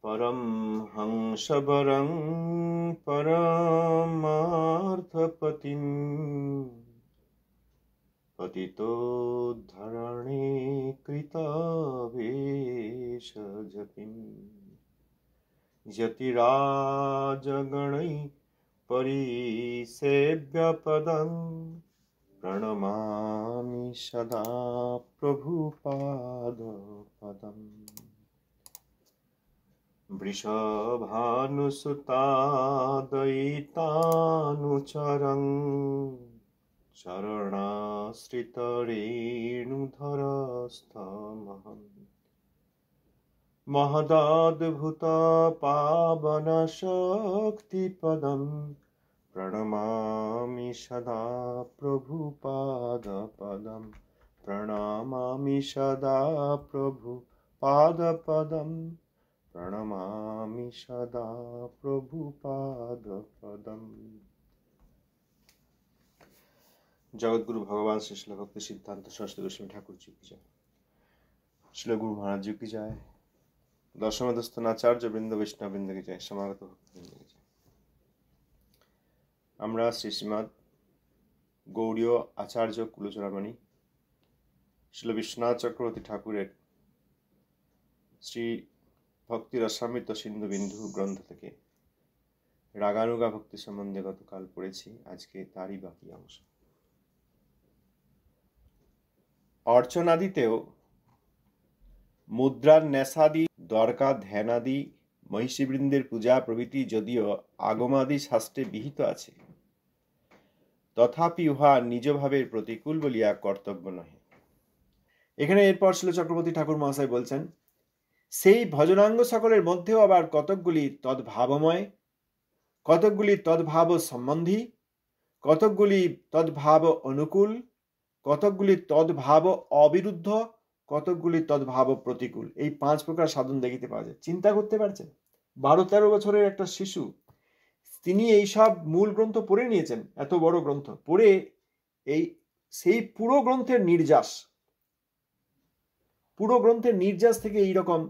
परमहंसवरं परमार्थपतिं पतितोद्धरणे कृतवेषजतिं यतिराजगणैः परिसेव्यपदं प्रणमामि सदा प्रभुपादपदम्। वृषभानुसुतादयितानुचरं चरणाश्रितरेणुधरस्थमहम् महदद्भुतपावनशक्तिपदं प्रणमामि सदा प्रभुपादपदं प्रणमामि सदा प्रभुपादपदं प्रणमामि सदा प्रभुपादपदम्। जगतगुरु भगवान श्री श्रील भक्ति सिद्धांत सरस्वती गोस्वामी ठाकुर जी की जय। श्रील गुरु महाराज जी की जय। दशमदस्तन आचार्य बृंद वैष्णव बृंद की जय। समागत भक्तबृंद की जय। আমরা শ্রী শ্রীমৎ গৌড়ীয় আচার্য কুলচূড়ামণি শ্রীল বিশ্বনাথ চক্রবর্তী ঠাকুরের শ্রী ভক্তি রসামৃত সিন্ধু বিন্ধু গ্রন্থ থেকে রাগানুগা ভক্তি সম্বন্ধে গতকাল পড়েছি। আজকে তারই বাকি অংশ। অর্চনাদিতেও মুদ্রার ন্যাসাদি দ্বারকা ধ্যানাদি মহিষীবৃন্দের পূজা প্রভৃতি যদিও আগমাদি শাস্ত্রে বিহিত আছে, তথাপি উহা নিজভাবের প্রতিকূল বলিয়া কর্তব্য নহে। এখানে এরপর শিল চক্রবর্তী ঠাকুর মহাশয় বলছেন, সেই ভজনাঙ্গ সকলের মধ্যেও আবার কতকগুলি তদ্ভাবময়, কতকগুলি তদ্ভাব সম্বন্ধী, কতকগুলি তদ্ভাব অনুকূল, কতকগুলি তদ্ভাব অবিরুদ্ধ, কতকগুলি তদ্ভাব প্রতিকূল। এই 5 প্রকার সাধন দেখিতে পাওয়া যায়। চিন্তা করতে পারছেন, 12-13 বছরের একটা শিশু, তিনি এই সব মূল গ্রন্থ পড়ে নিয়েছেন। এত বড় গ্রন্থ পড়ে সেই পুরো গ্রন্থের নির্যাস থেকে এইরকম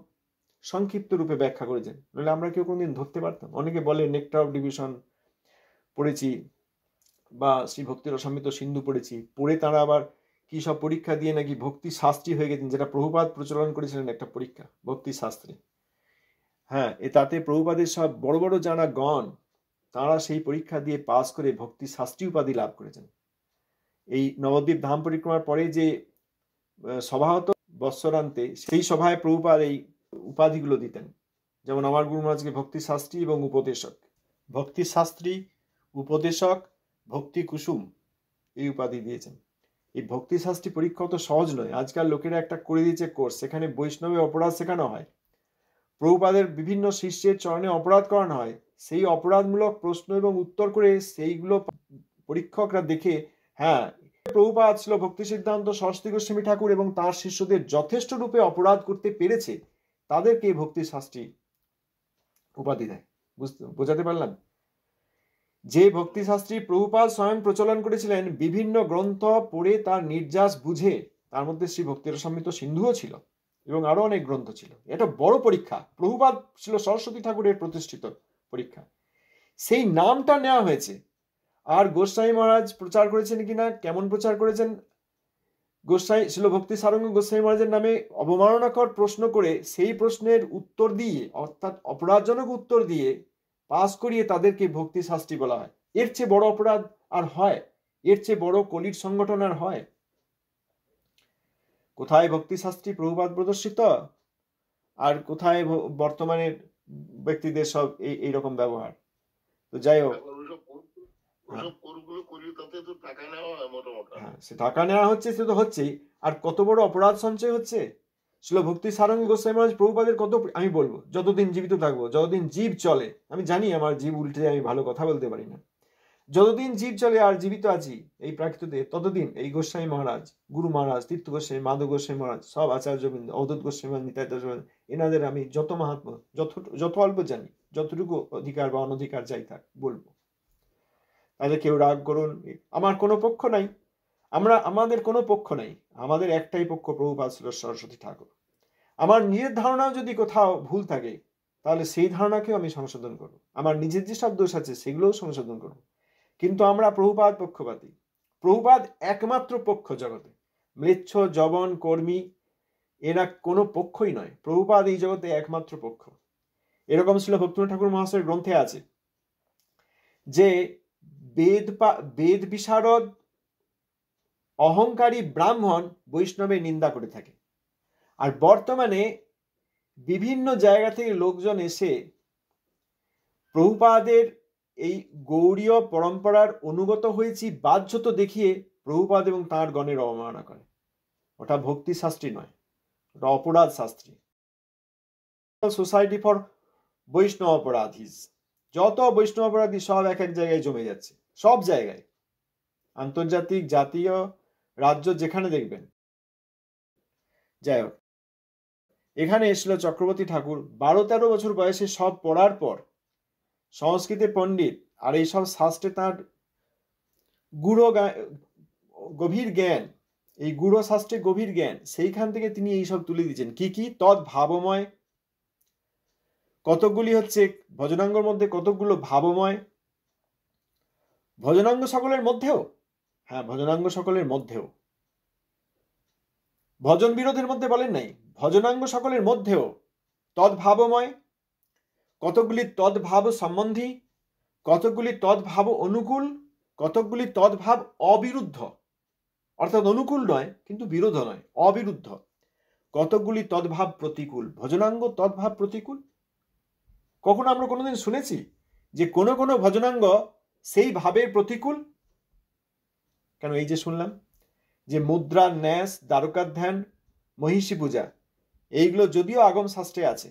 সংক্ষিপ্ত রূপে ব্যাখ্যা করেছেন। নইলে আমরা কেউ কোনদিন ধরতে পারতাম? অনেকে বলে নেক্টার অফ ডিভিশন পড়েছি বা শ্রী ভক্তি রসামৃত সিন্ধু পড়েছি, পড়ে তারা আবার কি সব পরীক্ষা দিয়ে নাকি ভক্তি শাস্ত্রী হয়ে গেছেন, যেটা প্রভুপাদ প্রচলন করেছিলেন একটা পরীক্ষা, ভক্তি শাস্ত্রী। হ্যাঁ, তাতে প্রভুপাদের সব বড় বড় জানা গণ, তারা সেই পরীক্ষা দিয়ে পাস করে ভক্তি শাস্ত্রী উপাধি লাভ করেছেন। এই নবদ্বীপ ধাম পরিক্রমার পরে যে সভা হতো বৎসরান্তে, সেই সভায় প্রভুপাদ এই উপাধিগুলো দিতেন। যেমন আমার গুরু মহারাজকে ভক্তি শাস্ত্রী এবং উপদেশক, ভক্তি শাস্ত্রী, উপদেশক, ভক্তি কুসুম এই উপাধি দিয়েছেন। এই ভক্তি শাস্ত্রী পরীক্ষা তো সহজ নয়। আজকাল লোকেরা একটা করে দিয়েছে কোর্স, সেখানে বৈষ্ণবের অপরাধ শেখানো হয়, প্রভুপাদের বিভিন্ন শিষ্যের চরণে অপরাধ করানো হয়, সেই অপরাধমূলক প্রশ্ন এবং উত্তর করে সেইগুলো পরীক্ষকরা দেখে, হ্যাঁ প্রভুপাদ ছিল ভক্তি সিদ্ধান্ত সরস্বতী গোস্বামী ঠাকুর এবং তার শিষ্যদের যথেষ্ট রূপে অপরাধ করতে পেরেছে, তাদেরকে ভক্তি শাস্ত্রী উপাধি দেয়। বোঝাতে পারলাম? যে ভক্তি শাস্ত্রী প্রভুপাদ স্বয়ং প্রচলন করেছিলেন, বিভিন্ন গ্রন্থ পড়ে তার নির্যাস বুঝে, তার মধ্যে শ্রী ভক্তি রসামৃত সিন্ধুও ছিল এবং আরো অনেক গ্রন্থ ছিল। এটা বড় পরীক্ষা। প্রভুপাদ ছিল সরস্বতী ঠাকুরের প্রতিষ্ঠিত পরীক্ষা, সেই নামটা নেওয়া হয়েছে। আর গোস্বামী মহারাজ প্রচার করেছেন কিনা, কেমন প্রচার করেছেন, গোস্বামী ছিল ভক্তি সারঙ্গ গোস্বামী মহারাজের নামে অবমাননাকর প্রশ্ন করে সেই প্রশ্নের উত্তর দিয়ে, অর্থাৎ অপরাধজনক উত্তর দিয়ে পাস করিয়ে তাদেরকে ভক্তি শাস্ত্রী বলা হয়। এর চেয়ে বড় অপরাধ আর হয়? এর চেয়ে বড় কলির সংগঠন আর হয়? কোথায় ভক্তি শাস্ত্রী প্রভুপাদ প্রদর্শিত, আর কোথায় বর্তমানের ব্যক্তিদের সব এইরকম ব্যবহার। তো যাই হোক, সে টাকা নেওয়া হচ্ছে, সে তো হচ্ছেই। আর কত বড় অপরাধ সঞ্চয় হচ্ছে। ছিল ভক্তি সারঙ্গ গোস্বামী মহারাজ প্রভুপাদের কত, আমি বলবো যতদিন জীবিত থাকবো, যতদিন জীব চলে, আমি জানি আমার জীব উল্টে, আমি ভালো কথা বলতে পারি না, যতদিন জীব চলে আর জীবিত আছি এই প্রাকৃতিতে, ততদিন এই গোস্বামী মহারাজ, গুরু মহারাজ, তীর্থ গোস্বামী, মাধব গোস্বামী মহারাজ, সব আচার্যবৃন্দ, অবধূত গোস্বামী, নিতাই দাস, এনাদের আমি যত মাহাত্ম্য, যত অল্প জানি, যতটুকু অধিকার বা অনধিকার যাই থাক বলবো। তাহলে কেউ রাগ করুন, আমার কোনো পক্ষ নাই, আমাদের কোনো পক্ষ নাই, আমাদের একটাই পক্ষ, প্রভুপাদ ছিল সরস্বতী ঠাকুর। আমার নিজের ধারণাও যদি কোথাও ভুল থাকে, তাহলে সেই ধারণাকেও আমি সংশোধন করব, আমার নিজের যে সব দোষ আছে সেগুলোও সংশোধন করব। কিন্তু আমরা প্রভুপাদ পক্ষপাতী। প্রভুপাদ একমাত্র পক্ষ জগতে, ম্লেচ্ছ, যবন, কর্মী এরা কোনো পক্ষই নয়। প্রভুপাদ এই জগতে একমাত্র পক্ষ। এরকম ছিল ভক্তিনাথ ঠাকুর মহাশয়ের গ্রন্থে আছে যে বেদ বিশারদ অহংকারী ব্রাহ্মণ বৈষ্ণবের নিন্দা করে থাকে। আর বর্তমানে বিভিন্ন জায়গা থেকে লোকজন এসে প্রভুপাদের এই গৌড়ীয় পরম্পরার অনুগত হয়েছি বাহ্যত দেখিয়ে প্রভুপাদ এবং তাঁর গণের অবমাননা করে। ওটা ভক্তি শাস্ত্রী নয়, ওটা অপরাধ শাস্ত্রী। সোসাইটি ফর বৈষ্ণব অপরাধী, যত বৈষ্ণব অপরাধী সব এক এক জায়গায় জমে যাচ্ছে, সব জায়গায়, আন্তর্জাতিক, জাতীয়, রাজ্য, যেখানে দেখবেন। যাই হোক, এখানে এসেছিল চক্রবর্তী ঠাকুর 12-13 বছর বয়সে সব পড়ার পর সংস্কৃতে পণ্ডিত, আর এইসব শাস্ত্রে তার গভীর জ্ঞান, এই গূঢ় শাস্ত্রে গভীর জ্ঞান, সেইখান থেকে তিনি এইসব তুলে দিচ্ছেন। কি তৎ ভাবময়, কতকগুলি হচ্ছে ভজনাঙ্গর মধ্যে, কতকগুলো ভাবময়। ভজনাঙ্গ সকলের মধ্যেও, হ্যাঁ ভজনাঙ্গ সকলের মধ্যেও, ভজন বিরোধের মধ্যে বলেন নাই, ভজনাঙ্গ সকলের মধ্যেও তদ্ভাবময়, কতকগুলি তদ্ভাব সম্বন্ধী, কতকগুলি তদ্ভাব অনুকূল, কতকগুলি তদ্ভাব অবিরুদ্ধ, অর্থাৎ অনুকূল নয় কিন্তু বিরোধ নয়, অবিরুদ্ধ, কতকগুলি তদ্ভাব প্রতিকূল। ভজনাঙ্গ তদ্ভাব প্রতিকূল, কখনো আমরা কোনোদিন শুনেছি যে কোনো কোনো ভজনাঙ্গ সেই ভাবের প্রতিকূল? কেন এই যে শুনলাম যে মুদ্রা, ন্যাস, দ্বারকা ধ্যান, মহিষী পূজা, এইগুলো যদিও আগম শাস্ত্রে আছে,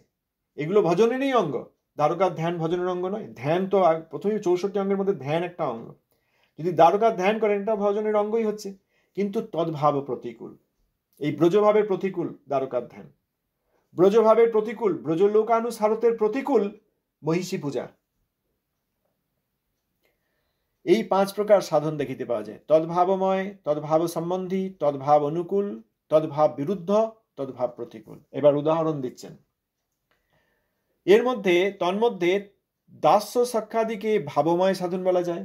এগুলো ভজনেরই অঙ্গ। দ্বারকা ধ্যান ভজনের অঙ্গ নয়। ধ্যান তো প্রথমে 64 অঙ্গের মধ্যে ধ্যান একটা অঙ্গ। যদি দ্বারকা ধ্যান করেন এটা ভজনের অঙ্গই হচ্ছে, কিন্তু তদ্ভাব প্রতিকূল। এই ব্রজভাবের প্রতিকূল দ্বারকা ধ্যান, ব্রজভাবের প্রতিকূল, ব্রজলোকানুসারতের প্রতিকূল মহিষী পূজা। এই 5 প্রকার সাধন দেখিতে পাওয়া যায়। তদ্ভাবময়, তদ্ভাব সম্বন্ধী, তদ্ভাব অনুকূল, তদ্ভাব বিরুদ্ধ, তদ্ভাব প্রতিকূল। এবার উদাহরণ দিচ্ছেন। এর মধ্যে তন্মধ্যে দাস্য সখ্যাদিকে ভাবময় সাধন বলা যায়।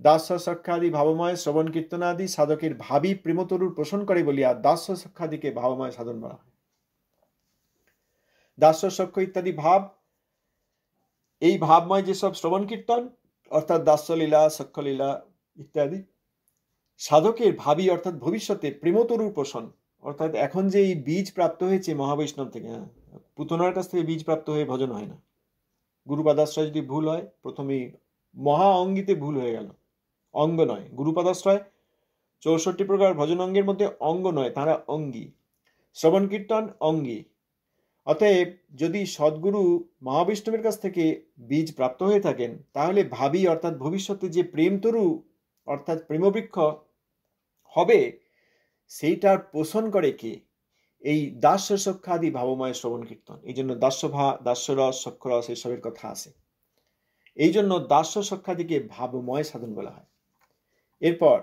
দাস্য সখ্যাদি ভাবময়, শ্রবণ কীর্তনাদি সাধকের ভাবী প্রেমতরুর পোষণ করে বলিয়া দাস্য সখ্যাদিকে ভাবময় সাধন বলা হয়। দাস্য সখ্য ইত্যাদি ভাব, এই ভাবময় যেসব শ্রবণ কীর্তন অর্থাৎ দাস্যলীলা, সখ্যলীলা ইত্যাদি, সাধকের ভাবী অর্থাৎ ভবিষ্যতে প্রেমতরুর পোষণ, অর্থাৎ এখন যে এই বীজ প্রাপ্ত হয়েছে মহাবৈষ্ণব থেকে, পুতনার কাছ থেকে বীজ প্রাপ্ত হয়ে ভজন হয় না। গুরুপাদাশ্রয় যদি ভুল হয়, প্রথমেই মহা অঙ্গিতে ভুল হয়ে গেল, অঙ্গ নয়। গুরুপাদাশ্রয় 64 প্রকার ভজন অঙ্গের মধ্যে অঙ্গ নয়, তারা অঙ্গী। শ্রবণ কীর্তন অঙ্গী। অতএব যদি সদ্গুরু মহাবৈষ্ণবের কাছ থেকে বীজ প্রাপ্ত হয়ে থাকেন, তাহলে ভাবী অর্থাৎ ভবিষ্যতে যে প্রেমতরু অর্থাৎ প্রেমবৃক্ষ হবে, সেইটার পোষণ করে কে? এই দাস্য সখ্যাদি ভাবময় শ্রবণ কীর্তন। এই জন্য দাস্যরস, সখ্যরস এসবের কথা আছে। এই জন্য দাস্য সখ্যাদিকে ভাবময় সাধন বলা হয়। এরপর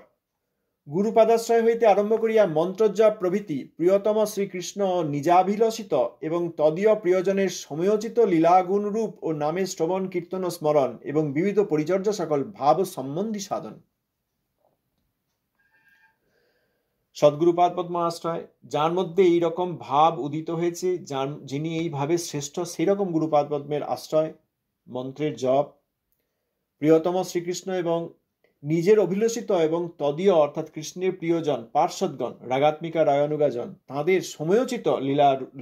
গুরুপাদাশ্রয় হইতে আরম্ভ করিয়া মন্ত্রজপ প্রভৃতি প্রিয়তম শ্রীকৃষ্ণ নিজাভিলষিত এবং তদীয় প্রিয়জনের সময়োচিত লীলাগুণ রূপ ও নামে শ্রবণ কীর্তন ও স্মরণ এবং বিবিধ পরিচর্যা সকল ভাব সম্বন্ধী সাধন। সদ্গুরুপাদ পদ্ম আশ্রয়, যার মধ্যে এইরকম ভাব উদিত হয়েছে, যিনি এই ভাবে শ্রেষ্ঠ, সেই রকম গুরুপাদ পদ্মের আশ্রয়, মন্ত্রের জপ, প্রিয়তম শ্রীকৃষ্ণ এবং নিজের অভিলষিত এবং তদীয় অর্থাৎ কৃষ্ণের প্রিয়জন পার্শ্বদগণ, রাগাত্মিকা রায়ানুগাজন, তাঁদের সময়োচিত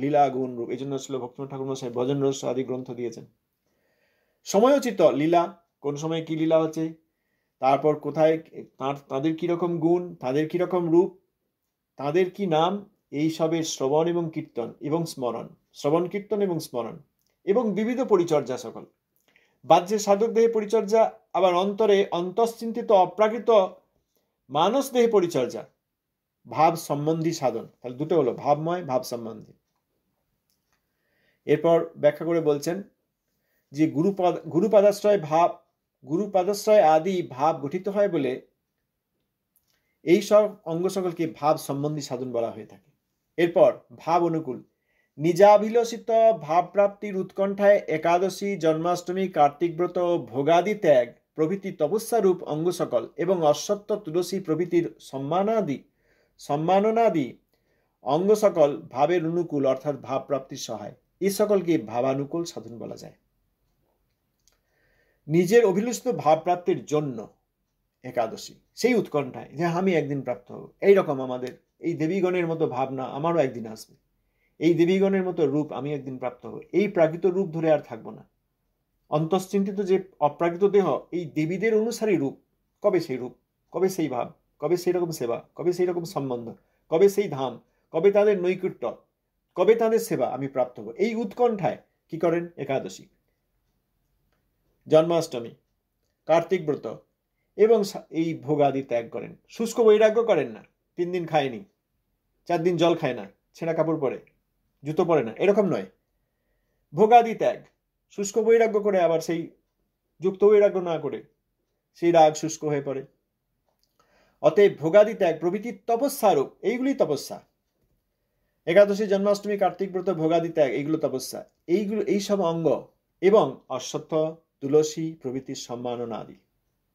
লীলা গুণ রূপ। এই জন্য ছিল ভক্তিনাথ ঠাকুর মশাই ভজন রস আদি গ্রন্থ দিয়েছেন। সময়োচিত লীলা, কোন সময় কি লীলা হচ্ছে, তারপর কোথায় তাঁদের কিরকম গুণ, তাঁদের কিরকম রূপ, তাঁদের কি নাম, এই সবের শ্রবণ এবং কীর্তন এবং স্মরণ, শ্রবণ কীর্তন এবং স্মরণ এবং বিবিধ পরিচর্যা সকল। বাহ্যে সাধক দেহে পরিচর্যা, আবার অন্তরে অন্তশ্চিন্তিত অপ্রাকৃত মানস দেহে পরিচর্যা, ভাব সম্বন্ধী সাধন। তাহলে দুটো হলো, ভাবময়, ভাব সম্বন্ধী। এরপর ব্যাখ্যা করে বলছেন যে গুরুপাদাশ্রয় আদি ভাব গঠিত হয় বলে এই সব অঙ্গ সকলকে ভাব সম্বন্ধী সাধন বলা হয়ে থাকে। এরপর ভাব অনুকূল, নিজাভিলষিত ভাবপ্রাপ্তির উৎকণ্ঠায় একাদশী, জন্মাষ্টমী, কার্তিক ব্রত, ভোগাদি ত্যাগ প্রভৃতি তপস্যারূপ অঙ্গ সকল এবং অশ্বত্থ, তুলসী প্রভৃতির সম্মাননাদি অঙ্গ সকল ভাবের অনুকূল অর্থাৎ ভাবপ্রাপ্তির সহায়। এই সকলকে ভাবানুকূল সাধন বলা যায়। নিজের অভিলষিত ভাবপ্রাপ্তির জন্য একাদশী, সেই উৎকণ্ঠায় যে আমি একদিন প্রাপ্ত হব, এইরকম আমাদের এই দেবীগণের মতো ভাবনা আমারও একদিন আসবে, এই দেবীগণের মতো রূপ আমি একদিন প্রাপ্ত হব, এই প্রাকৃত রূপ ধরে আর থাকবো না। অন্তশ্চিন্তিত যে অপ্রাকৃত দেহ, এই দেবীদের অনুসারী রূপ, কবে সেই রূপ, কবে সেই ভাব, কবে সেই রকম সেবা, কবে সেই রকম সম্বন্ধ, কবে সেই ধাম, কবে তাদের নৈকট্য, কবে তাদের সেবা আমি প্রাপ্ত হব, এই উৎকণ্ঠায় কি করেন একাদশী, জন্মাষ্টমী, কার্তিক ব্রত এবং এই ভোগাদি ত্যাগ করেন। শুষ্ক বৈরাগ্য করেন না, 3 দিন খায়নি, 4 দিন জল খায় না, ছেঁড়া কাপড় পরে, জুতো পরে না, এরকম নয়। ভোগাদি ত্যাগ, শুষ্ক বৈরাগ্য করে আবার সেই যুক্ত বৈরাগ্য না করে সেই রাগ শুষ্ক হয়ে পড়ে। অতএব ভোগাদি ত্যাগ প্রভৃতি তপস্যারূপ, এইগুলি তপস্যা। একাদশী, জন্মাষ্টমী, কার্তিক ব্রত, ভোগাদি ত্যাগ এইগুলো তপস্যা। এই সব অঙ্গ এবং অশ্বত্থ, তুলসী প্রভৃতির সম্মাননা আদি,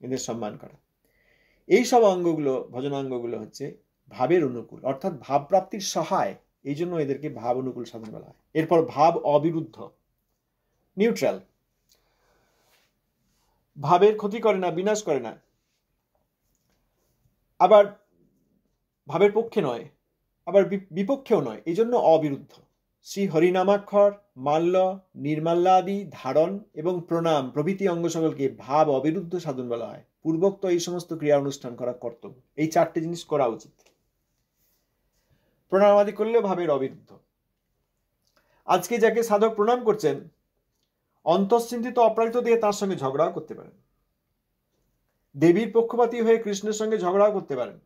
এদের সম্মান করা, এই সব অঙ্গগুলো, ভজনাঙ্গগুলো হচ্ছে ভাবের অনুকূল অর্থাৎ ভাব প্রাপ্তির সহায়। এই জন্য এদেরকে ভাব অনুকূল সাধন বলা হয়। এরপর ভাব অবিরুদ্ধ, নিউট্রাল, ভাবের ক্ষতি করে না, বিনাশ করে না, আবার ভাবের পক্ষে নয়, আবার বিপক্ষেও নয়, এই জন্য অবিরুদ্ধ। শ্রী হরিনামাক্ষর, মাল্য, নির্মাল্যাদি ধারণ এবং প্রণাম প্রভৃতি অঙ্গ সকলকে ভাব অবিরুদ্ধ সাধন বলা হয়। পূর্বোক্ত এই সমস্ত ক্রিয়া অনুষ্ঠান করা কর্তব্য, এই 4টে জিনিস করা উচিত। প্রণাম আদি করলেও ভাবের অবিরুদ্ধ। আজকে যাকে সাধক প্রণাম করছেন, অন্তশ্চিন্তিত অপ্রাকৃত দিয়ে তার সঙ্গে ঝগড়াও করতে পারেন, দেবীর পক্ষপাতী হয়ে কৃষ্ণের সঙ্গে ঝগড়াও করতে পারেন।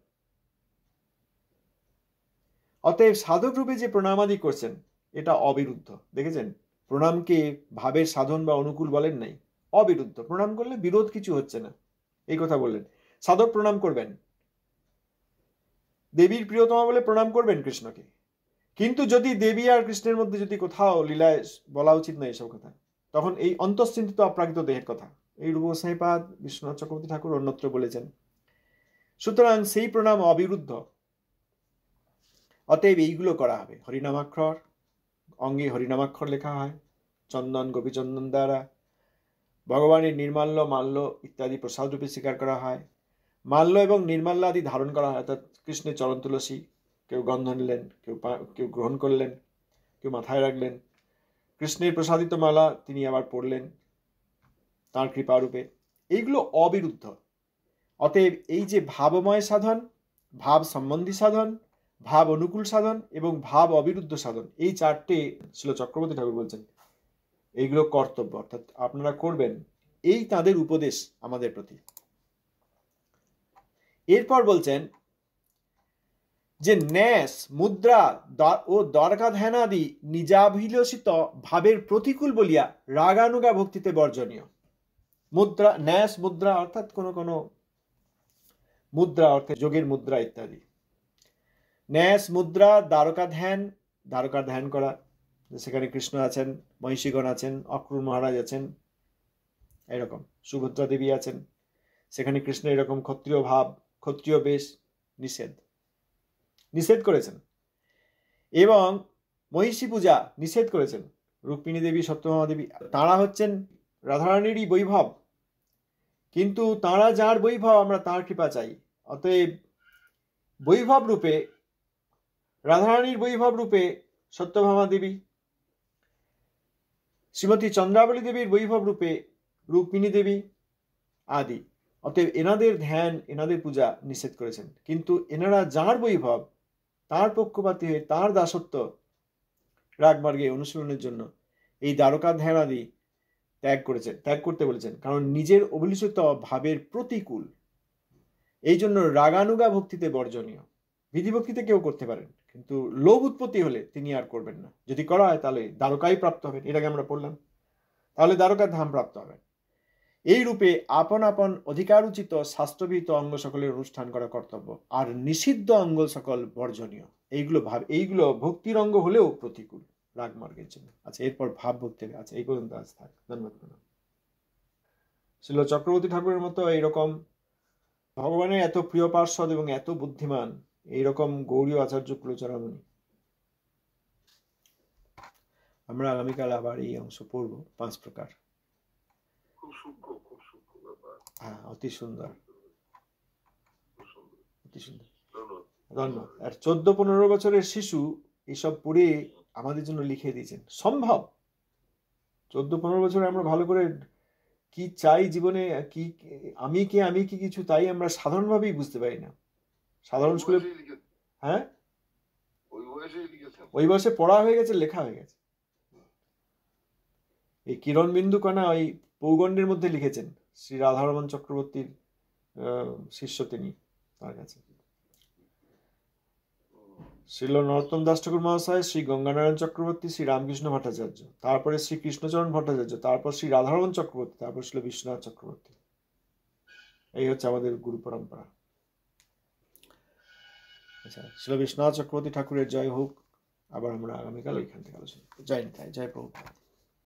অতএব সাধক রূপে যে প্রণামাদি করছেন এটা অবিরুদ্ধ। দেখেছেন, প্রণামকে ভাবের সাধন বা অনুকূল বলেন নাই, অবিরুদ্ধ। প্রণাম করলে বিরোধ কিছু হচ্ছে না, এই কথা বললেন। সাধক প্রণাম করবেন, দেবীর প্রিয়তমা বলে প্রণাম করবেন কৃষ্ণকে, কিন্তু যদি দেবী আর কৃষ্ণের মধ্যে যদি কোথাও লীলায় বলা উচিত না এইসব কথা, তখন এই অন্তশ্চিন্তিত অপ্রাকৃত দেহের কথা এই রূপ গোস্বামীপাদ, বিশ্বনাথ চক্রবর্তী ঠাকুর অন্যত্র বলেছেন। সুতরাং সেই প্রণাম অবিরুদ্ধ। অতএব এইগুলো করা হবে। হরিনামাক্ষর, অঙ্গে হরিনামাক্ষর লেখা হয় চন্দন, গোপীচন্দন দ্বারা। ভগবানের নির্মাল্য, মাল্য ইত্যাদি প্রসাদ রূপে স্বীকার করা হয়। মাল্য এবং নির্মাল্য আদি ধারণ করা হয়, অর্থাৎ কৃষ্ণের চরণ তুলসী কেউ গন্ধ নিলেন, কেউ গ্রহণ করলেন, কেউ মাথায় রাখলেন। কৃষ্ণের প্রসাদিত মালা তিনি আবার পড়লেন তাঁর কৃপারূপে। এইগুলো অবিরুদ্ধ। অতএব এই যে ভাবময় সাধন, ভাব সম্বন্ধী সাধন, ভাব অনুকূল সাধন এবং ভাব অবিরুদ্ধ সাধন, এই 4টে ছিল চক্রবর্তী ঠাকুর বলছেন এইগুলো কর্তব্য, অর্থাৎ আপনারা করবেন, এই তাদের উপদেশ আমাদের প্রতি। এরপর বলছেন যে ন্যাস, মুদ্রা ও দ্বারকা ধ্যানাদি নিজাভিলষিত ভাবের প্রতিকূল বলিয়া রাগানুগা ভক্তিতে বর্জনীয়। মুদ্রা, ন্যাস মুদ্রা অর্থাৎ কোন মুদ্রা অর্থে যোগের মুদ্রা ইত্যাদি। ন্যাস মুদ্রা, দ্বারকার ধ্যান করা, সেখানে কৃষ্ণ আছেন, মহিষীগণ আছেন, অক্রূর মহারাজ আছেন, এরকম সুভদ্রা দেবী আছেন, সেখানে কৃষ্ণ এরকম ক্ষত্রিয় ভাব, ক্ষত্রিয় বেশ নিষেধ করেছেন। এবং মহিষী পূজা নিষেধ করেছেন। রুক্মিণী দেবী, সত্যভামা দেবী, তাঁরা হচ্ছেন রাধারানীরই বৈভব, কিন্তু তাঁরা যার বৈভব আমরা তাঁর কৃপা চাই। অতএব বৈভব রূপে, রাধারানীর বৈভব রূপে সত্যভামা দেবী, শ্রীমতী চন্দ্রাবলী দেবীর বৈভব রূপে রুক্মিণী দেবী আদি। অতএব এনাদের ধ্যান, এনাদের পূজা নিষেধ করেছেন। কিন্তু এনারা যার বৈভব, তার পক্ষপাতী হয়ে তার দাসত্ব রাগমার্গে অনুশীলনের জন্য এই দ্বারকা ধ্যান আদি ত্যাগ করতে বলেছেন, কারণ নিজের অভিলষিত ভাবের প্রতিকূল। এই জন্য রাগানুগা ভক্তিতে বর্জনীয়। বিধিভক্তিতে কেউ করতে পারেন, কিন্তু লোভ উৎপত্তি হলে তিনি আর করবেন না। যদি করা হয় তাহলে দ্বারকাই প্রাপ্ত হবেন, এটাকে আমরা পড়লাম, তাহলে দ্বারকার ধাম প্রাপ্ত হবেন। এই রূপে আপন আপন অধিকারোচিত শাস্ত্রবিহিত অঙ্গ সকলের অনুষ্ঠান করা কর্তব্য, আর নিষিদ্ধ অঙ্গ সকল বর্জনীয়। এইগুলো ভক্তির অঙ্গ হলেও প্রতিকূল। রাগ মার্গের জন্য। আচ্ছা, এরপর ভাব ভক্তি। আচ্ছা, এই পর্যন্ত আজ থাক। ধন্যবাদ। শ্রীল চক্রবর্তী ঠাকুরের মতো এইরকম ভগবানের এত প্রিয় পার্ষদ এবং এত বুদ্ধিমান এইরকম গৌড়ীয় আচার্য কুলচরণমণি। আমরা আগামীকাল আবার এই অংশ পড়ব, 5 প্রকার। হ্যাঁ, অতি সুন্দর, অতি সুন্দর। ধন্যবাদ। আর 14-15 বছরের শিশু এসব পড়ে আমাদের জন্য লিখে দিয়েছেন। সম্ভব 14-15 বছরে আমরা ভালো করে কি চাই জীবনে, কি আমি কি কিছু, তাই আমরা সাধারণভাবেই বুঝতে পারি না। সাধারণ স্কুলে, হ্যাঁ, ওই বয়সে পড়া হয়ে গেছে, লেখা হয়ে গেছে। এই কিরণ বিন্দু কণা ওই পৌগণ্ডের মধ্যে লিখেছেন শ্রী রাধারমণ চক্রবর্তীর শিষ্য তিনি, তার কাছে। শ্রীল নরোত্তম দাস ঠাকুর মহাশয়, শ্রী গঙ্গানারায়ণ চক্রবর্তী, শ্রী রামকৃষ্ণ ভট্টাচার্য, তারপরে শ্রী কৃষ্ণচরণ ভট্টাচার্য, তারপর শ্রী রাধারমণ চক্রবর্তী, তারপর শ্রী বিশ্বনাথ চক্রবর্তী। এই হচ্ছে আমাদের গুরু পরম্পরা। আচ্ছা, শ্রী বিশ্বনাথ চক্রবর্তী ঠাকুরের জয় হোক। আবার আমরা আগামীকাল এখান থেকে আলোচনা। জয় নিতাই, জয় প্রভুপাদ।